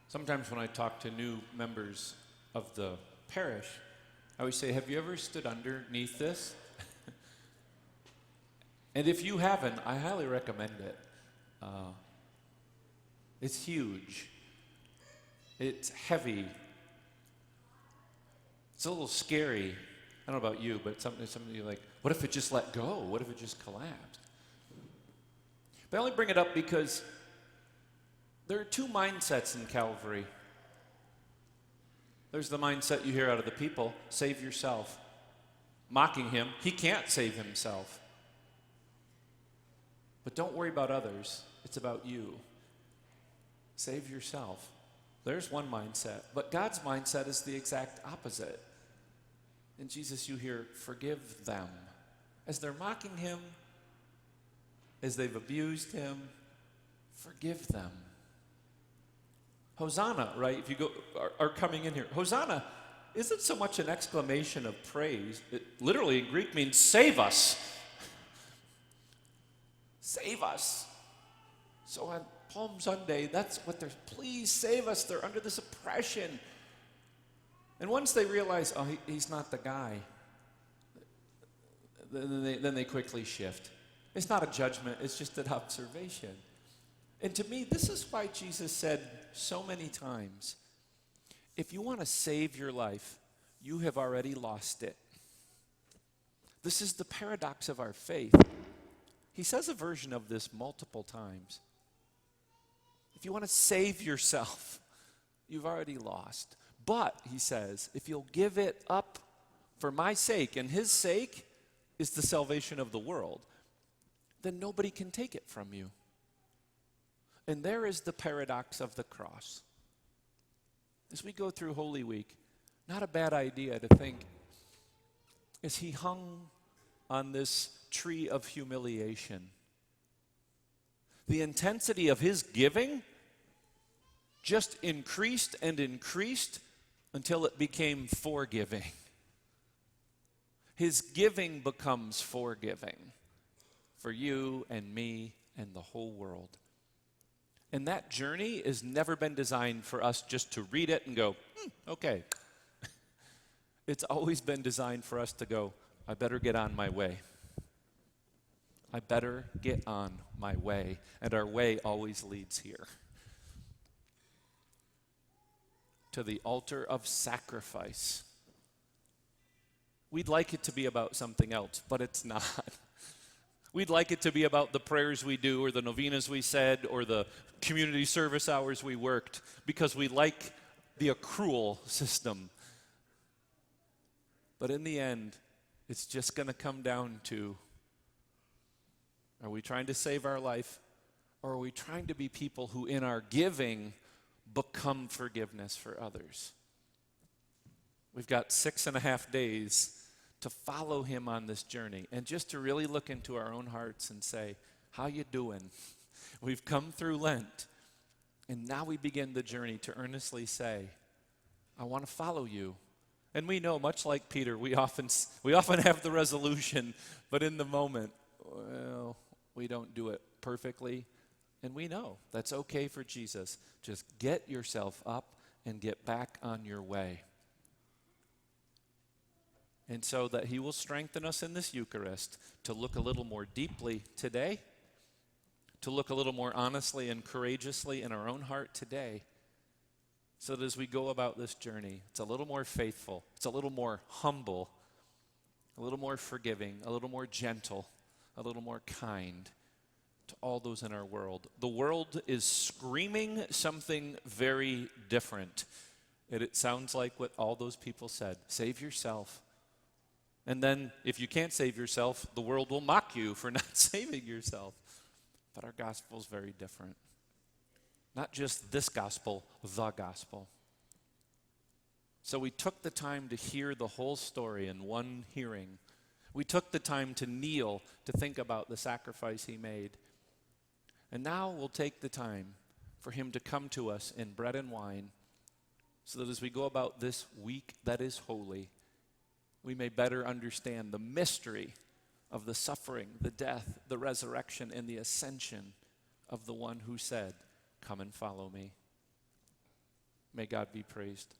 Sometimes when I talk to new members of the parish, I always say, have you ever stood underneath this? And if you haven't, I highly recommend it. It's huge. It's heavy. It's a little scary. I don't know about you, but something you're like, what if it just let go? What if it just collapsed? But I only bring it up because there are two mindsets in Calvary. There's the mindset you hear out of the people, save yourself. Mocking him, he can't save himself. But don't worry about others, it's about you. Save yourself. There's one mindset. But God's mindset is the exact opposite. In Jesus, you hear, forgive them. As they're mocking him, as they've abused him, forgive them. Hosanna, right? If you go, are coming in here. Hosanna isn't so much an exclamation of praise. It literally in Greek means save us. Save us. So on Palm Sunday, that's what they're, please save us. They're under this oppression. And once they realize, oh, he's not the guy, then they quickly shift. It's not a judgment, it's just an observation. And to me, this is why Jesus said so many times, if you want to save your life, you have already lost it. This is the paradox of our faith. He says a version of this multiple times. If you want to save yourself, you've already lost. But, he says, if you'll give it up for my sake, and his sake is the salvation of the world, then nobody can take it from you. And there is the paradox of the cross. As we go through Holy Week, not a bad idea to think, as he hung on this tree of humiliation, the intensity of his giving just increased and increased until it became forgiving. His giving becomes forgiving for you and me and the whole world. And that journey has never been designed for us just to read it and go, okay. It's always been designed for us to go, I better get on my way. I better get on my way. And our way always leads here. To the altar of sacrifice. We'd like it to be about something else, but it's not. We'd like it to be about the prayers we do or the novenas we said or the community service hours we worked because we like the accrual system. But in the end, it's just going to come down to, are we trying to save our life or are we trying to be people who in our giving become forgiveness for others? We've got 6.5 days to follow him on this journey and just to really look into our own hearts and say, how you doing? We've come through Lent, and now we begin the journey to earnestly say, I want to follow you. And we know, much like Peter, we often have the resolution, but in the moment, well, we don't do it perfectly. And we know that's okay for Jesus. Just get yourself up and get back on your way. And so that he will strengthen us in this Eucharist to look a little more deeply today, to look a little more honestly and courageously in our own heart today, so that as we go about this journey, it's a little more faithful, it's a little more humble, a little more forgiving, a little more gentle, a little more kind to all those in our world. The world is screaming something very different. And it sounds like what all those people said, save yourself. And then if you can't save yourself, the world will mock you for not saving yourself. But our gospel is very different. Not just this gospel, the gospel. So we took the time to hear the whole story in one hearing. We took the time to kneel to think about the sacrifice he made. And now we'll take the time for him to come to us in bread and wine so that as we go about this week that is holy, we may better understand the mystery of the suffering, the death, the resurrection, and the ascension of the one who said, come and follow me. May God be praised.